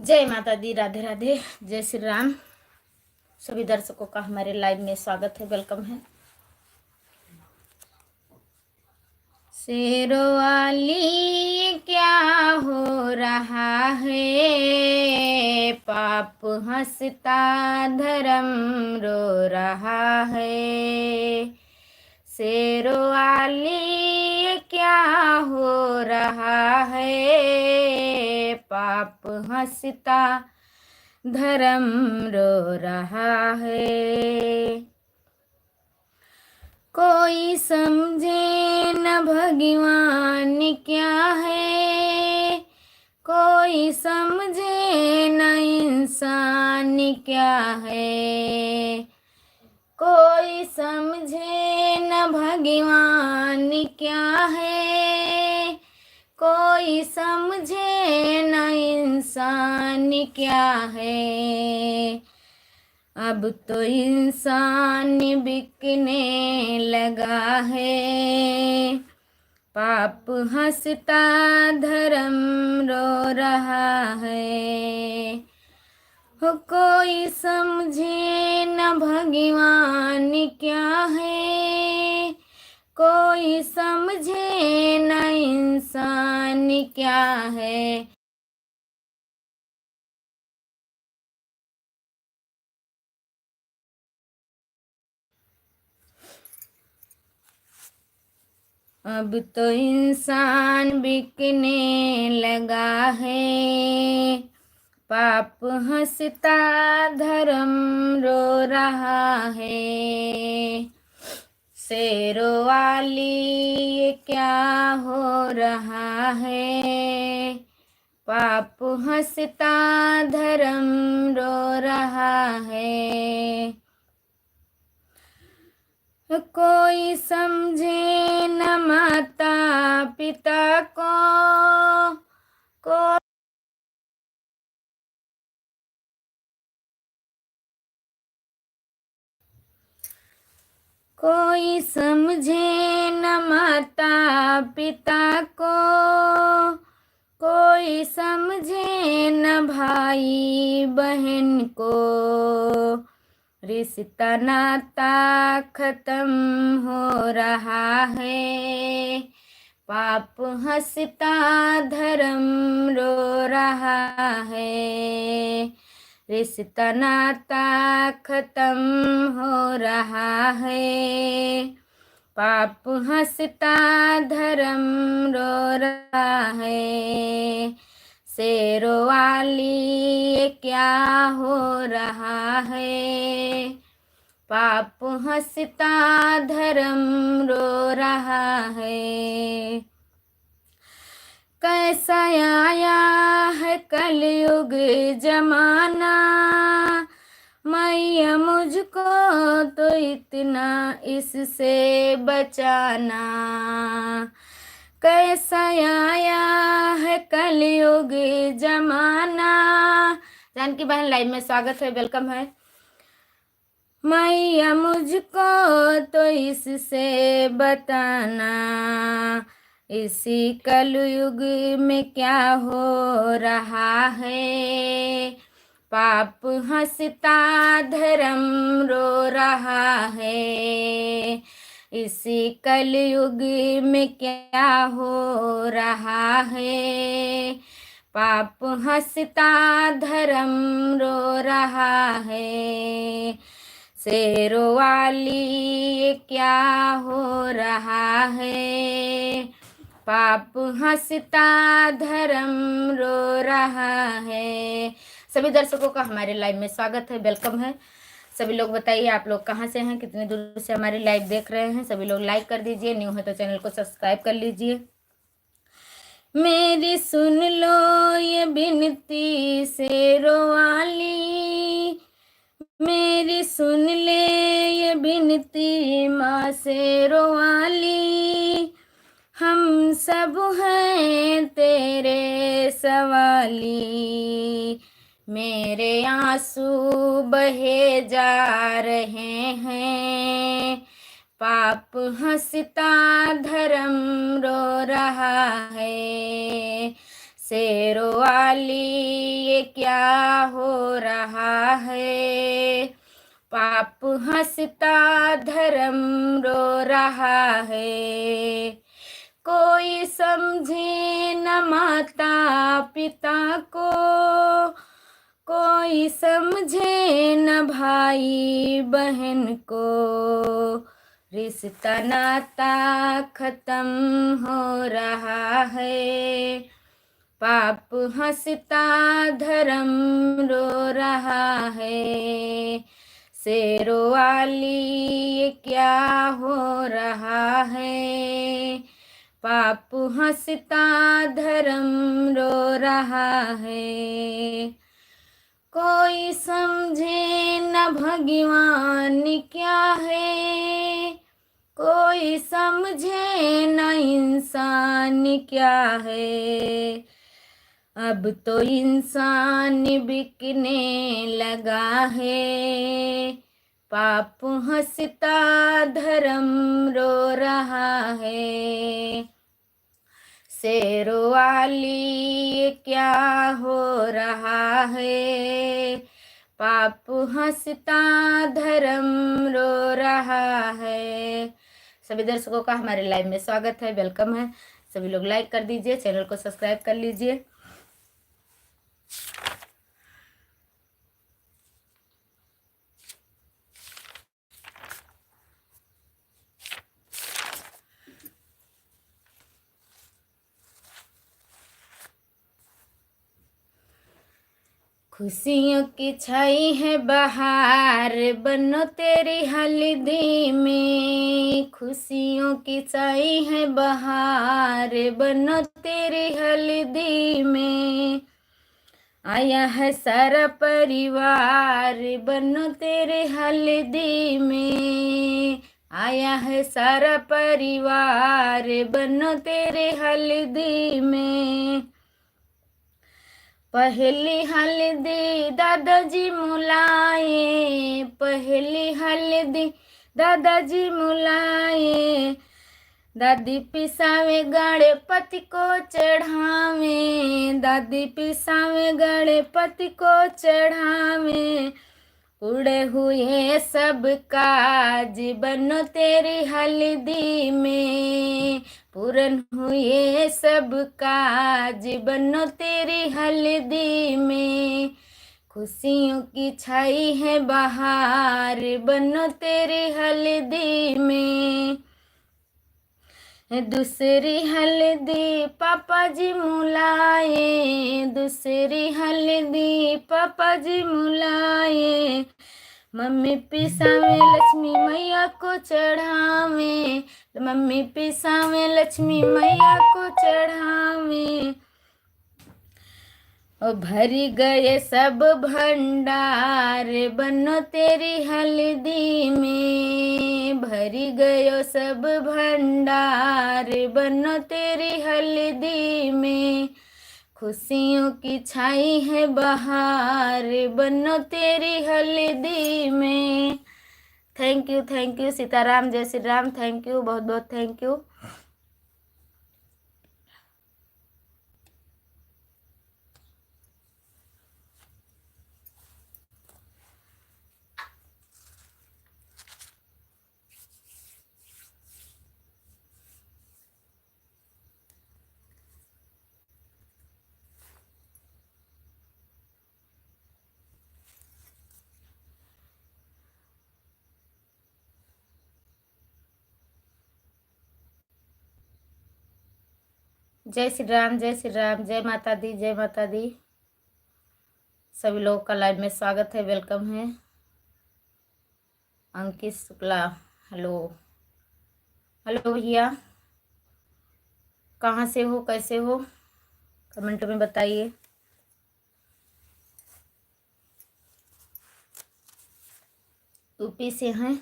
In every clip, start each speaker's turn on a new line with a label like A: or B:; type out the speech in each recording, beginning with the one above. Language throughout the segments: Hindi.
A: जय माता दी, राधे राधे, जय श्री राम। सभी दर्शकों का हमारे लाइव में स्वागत है, वेलकम है। शेरों वाली क्या हो रहा है, पाप हंसता धर्म रो रहा है। शेरों वाली क्या हो रहा है, पाप हंसता धर्म रो रहा है। कोई समझे न भगवान क्या है, कोई समझे न इंसान क्या है। कोई समझे न भगवान क्या है, कोई समझे न इंसान क्या है। अब तो इंसान बिकने लगा है, पाप हंसता धर्म रो रहा है। हो कोई समझे न भगवान क्या है, कोई समझे न इंसान क्या है। अब तो इंसान बिकने लगा है, पाप हंसता धर्म रो रहा है। शेरों वाली ये क्या हो रहा है, पाप हंसता धर्म रो रहा है। कोई समझे न माता पिता को कोई समझे न माता पिता को, कोई समझे न भाई बहन को। रिश्ता नाता खत्म हो रहा है, पाप हंसता धर्म रो रहा है। रिश्ता नाता खत्म हो रहा है, पाप हंसता धर्म रो रहा है। शेरों वाली ये क्या हो रहा है, पाप हंसता धर्म रो रहा है। कैसा आया है कलयुग जमाना, मैया मुझको तो इतना इससे बचाना। कैसा आया है कलयुग जमाना। जानकी बहन लाइव में स्वागत है, वेलकम है। मैया मुझको तो इससे बताना, इसी कलयुग में क्या हो रहा है, पाप हंसता धर्म रो रहा है। इसी कलयुग में क्या हो रहा है, पाप हंसता धर्म रो रहा है। शेरों वाली ये क्या हो रहा है, पाप हंसता धर्म रो रहा है। सभी दर्शकों का हमारे लाइव में स्वागत है, वेलकम है। सभी लोग बताइए आप लोग कहाँ से हैं, कितनी दूर से हमारी लाइव देख रहे हैं। सभी लोग लाइक कर दीजिए, न्यू है तो चैनल को सब्सक्राइब कर लीजिए। मेरी सुन लो ये विनती शेरों वाली, मेरी सुन ले ये विनती माँ शेरों वाली। हम सब हैं तेरे सवाली, मेरे आंसू बहे जा रहे हैं, पाप हंसता धर्म रो रहा है। शेरों वाली ये क्या हो रहा है। पाप हंसता धर्म रो रहा है। कोई समझे न माता पिता को, कोई समझे न भाई बहन को। रिश्ता नाता खत्म हो रहा है। पाप हंसता धर्म रो रहा है। शेरों वाली ये क्या हो रहा है। पाप हंसता धर्म रो रहा है। कोई समझे न भगवान क्या है, कोई समझे न इंसान क्या है। अब तो इंसान बिकने लगा है। पाप हंसता धर्म रो रहा है। शेरों वाली ये क्या हो रहा है। पाप हंसता धर्म रो रहा है। सभी दर्शकों का हमारे लाइव में स्वागत है, वेलकम है। सभी लोग लाइक कर दीजिए, चैनल को सब्सक्राइब कर लीजिए। खुशियों की छाई है बहार, बनो तेरी हल्दी में। खुशियों की छाई है बहार, बनो तेरी हल्दी में। आया है सारा परिवार, बनो तेरे हल्दी में। आया है सारा परिवार, बनो तेरे हल्दी में। पहली हल्दी दादाजी मुलाए, पहली हल्दी दादाजी मुलाए। दादी पिसावे गणपति को चढ़ावे, दादी पिसावे गणपति को चढ़ावे। पूरे हुए सब काज, बनो तेरी हल्दी में। पूरन हुए सब काज, बनो तेरी हल्दी में। खुशियों की छाई है बहार, बनो तेरी हल्दी में। दूसरी हल्दी पापा जी मुलाए, दूसरी हल्दी पापा जी मुलाए। मम्मी पिसावे लक्ष्मी मैया को चढ़ावे, मम्मी पिसावे लक्ष्मी मैया को चढ़ावे। ओ भरी गए सब भंडार, बनो तेरी हल्दी में। भरी गयो सब भंडार, बनो तेरी हल्दी में। खुशियों की छाई है बहार, बनो तेरी हल्दी में। थैंक यू सीताराम, जय श्री राम। थैंक यू, बहुत बहुत थैंक यू। जय श्री राम, जय श्री राम, जय माता दी, जय माता दी। सभी लोगों का लाइव में स्वागत है, वेलकम है। अंकित शुक्ला, हेलो हेलो भैया, कहाँ से हो, कैसे हो, कमेंट में बताइए। यूपी से हैं।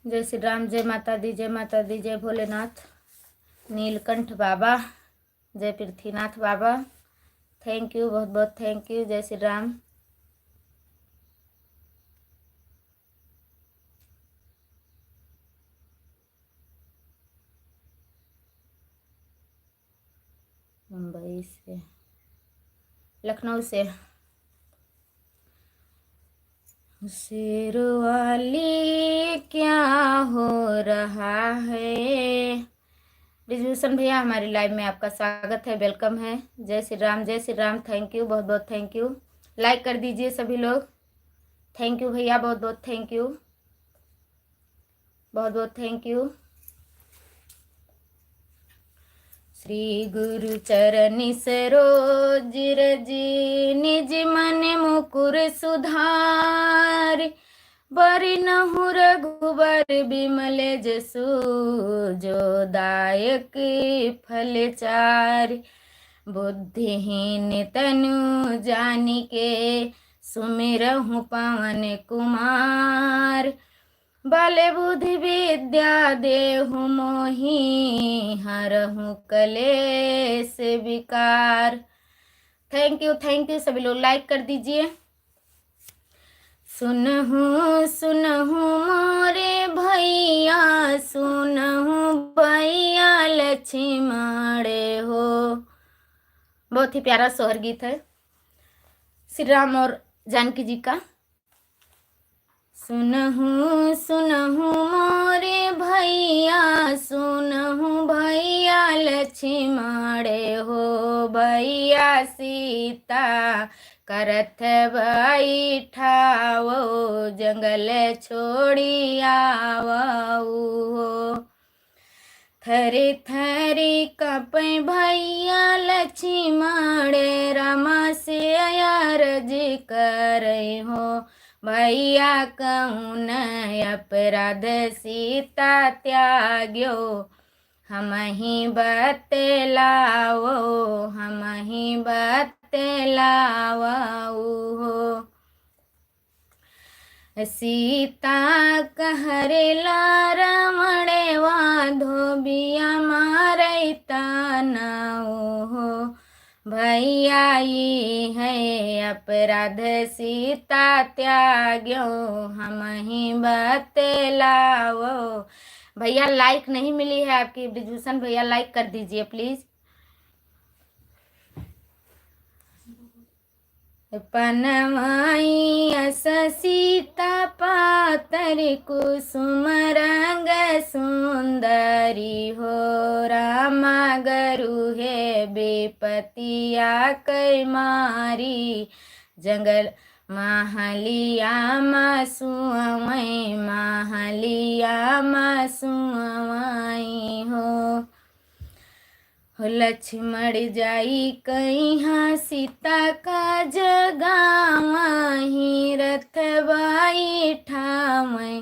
A: जय श्री राम, जय माता दी, जय माता दी, जय भोलेनाथ। नीलकंठ बाबा, जय पृथ्वीनाथ बाबा, थैंक यू, बहुत बहुत थैंक यू। जय श्री राम। मुंबई से, लखनऊ से। शेरवाली क्या हो रहा है। ब्रिजभूषण भैया हमारी लाइव में आपका स्वागत है, वेलकम है। जय श्री राम, जय श्री राम। थैंक यू, बहुत बहुत थैंक यू। लाइक कर दीजिए सभी लोग। थैंक यू भैया, बहुत बहुत थैंक यू, बहुत बहुत थैंक यू। श्री गुरु चरनि सरोज रजी, निज मन मुकुर सुधार। बरि नहु रघुबर बिमल जसु, जो दायक फल चार। बुद्धिहीन तनु जानिके, सुमिरहु पवन कुमार। बल बुद्धि विद्या देहु मोहि, हरहु कलेस विकार। थैंक यू सभी लोग, लाइक कर दीजिए। सुनहु सुनहु मोरे भैया, सुनहु भैया लक्ष्मण हो। बहुत ही प्यारा सोहर गीत है श्री राम और जानकी जी का। सुनहु सुनहु मोरे भैया, सुनहु भैया लक्ष्मण हो। भैया सीता करथ बैठाओ, जंगल छोड़ी आवो हो। थरी थरी कपै भैया लक्ष्मण, रामा से अरज करे हो। भैया कौन अपराध सीता त्याग्यो, हम ही बतलाओ, हम ही बतलाओ हो। सीता कहरेला रावण, धोबिया मारैता नाओ हो। भैया ये है अपराध सीता त्याग्यो, हम ही बतलाओ। भैया लाइक नहीं मिली है आपकी, ब्रिजभूषण भैया लाइक कर दीजिए प्लीज। पनवाई अस सीता पातर, कुसुम रंग सुंदरी हो। रामा गरु है बेपतिया कै मारी, जंगल महलिया मासुआई, महलिया मासुआई हो। लक्ष्मण जाई कहाँ सीता का जगावहीं, रथ बाई ठावहीं,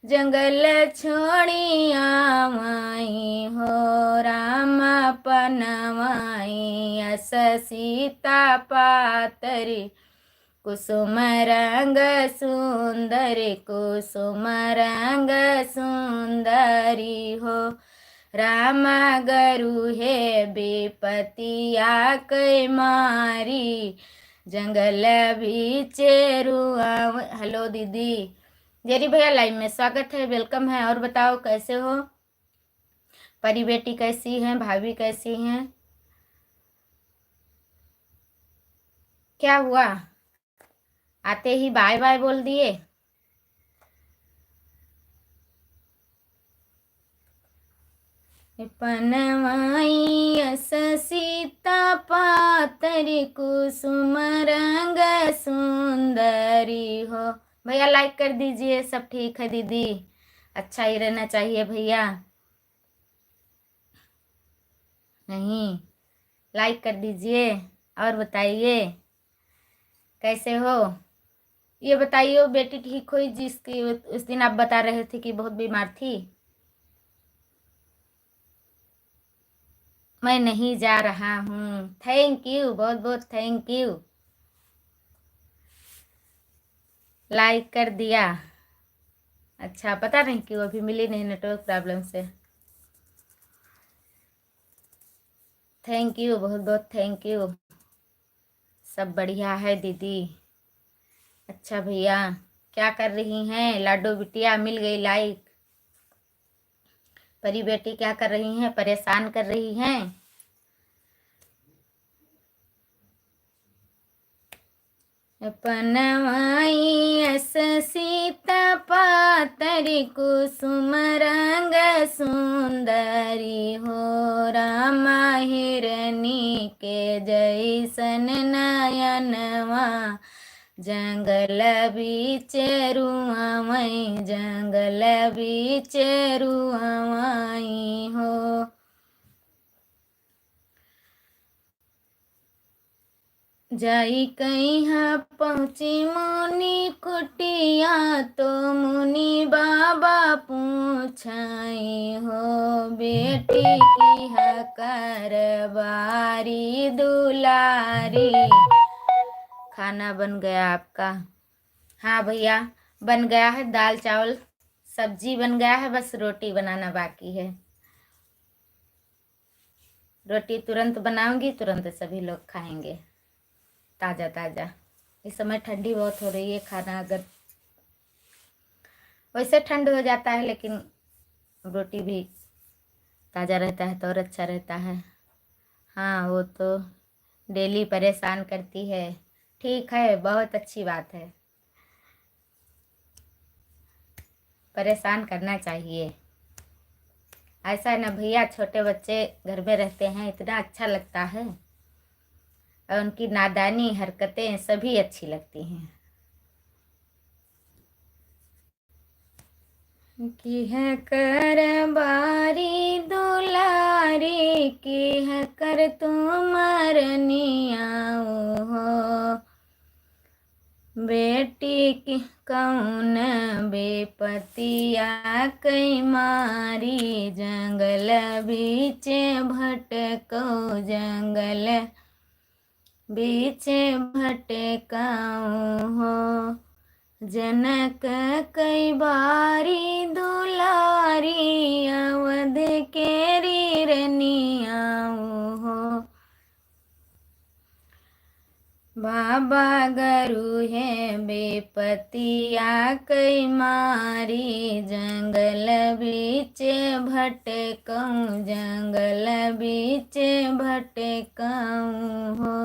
A: जंगल छोड़ी आवई हो। रामा पनवाई अस सीता पातर, कुसुम रंग सुंदर, कुसुम रंग सुंदरी हो। रामा गरु है बेपतिया कै मारी, जंगल बीचे रुआ। हेलो दीदी, जेरी भैया लाइव में स्वागत है, वेलकम है। और बताओ कैसे हो, परी बेटी कैसी हैं, भाभी कैसी हैं, क्या हुआ आते ही बाय बाय बोल दिए। पनवाई अस सीता पातर, कुसुम रंग सुंदरी हो। भैया लाइक कर दीजिए, सब ठीक है दीदी, अच्छा ही रहना चाहिए भैया। नहीं, लाइक कर दीजिए। और बताइए कैसे हो, ये बताइए बेटी ठीक हुई जिसकी उस दिन आप बता रहे थे कि बहुत बीमार थी। मैं नहीं जा रहा हूँ, थैंक यू, बहुत बहुत थैंक यू। लाइक कर दिया, अच्छा पता नहीं क्यों अभी मिली नहीं, नेटवर्क प्रॉब्लम से। थैंक यू, बहुत बहुत थैंक यू। सब बढ़िया है दीदी। अच्छा भैया, क्या कर रही हैं लाडो बिटिया, मिल गई लाइक। परी बेटी क्या कर रही हैं, परेशान कर रही हैं। पनवाई अस सीता पातरी कुसुम रंग सुंदरी हो रामा हिरनी के जैसन नयनवा जंगल बीच रुआवई जंगल बीच रुआवई हो। जाई कहाँ पहुँची मुनि कुटिया तो मुनि बाबा पूछाई हो बेटी की हकर बारी दुलारी। खाना बन गया आपका? हाँ भैया बन गया है, दाल चावल सब्जी बन गया है, बस रोटी बनाना बाकी है। रोटी तुरंत बनाऊंगी, तुरंत सभी लोग खाएंगे ताज़ा ताज़ा। इस समय ठंडी बहुत हो रही है, खाना अगर वैसे ठंड हो जाता है लेकिन रोटी भी ताज़ा रहता है तो और अच्छा रहता है। हाँ वो तो डेली परेशान करती है, ठीक है बहुत अच्छी बात है, परेशान करना चाहिए। ऐसा है ना भैया, छोटे बच्चे घर में रहते हैं इतना अच्छा लगता है और उनकी नादानी हरकतें सभी अच्छी लगती हैं। की है कर बारी दुलारी की है कर तुमरनी आओ हो बेटी की कौन बेपतिया कई मारी जंगल बीच भटको जंगल बीच भटकाऊं हो जनक कई बारी दुलारी अवध केरी रनियाऊं हो। बाबा गरु है बेपतिया कई मारी जंगल बीच भटकऊं जंगल बीच भटकाऊं हो।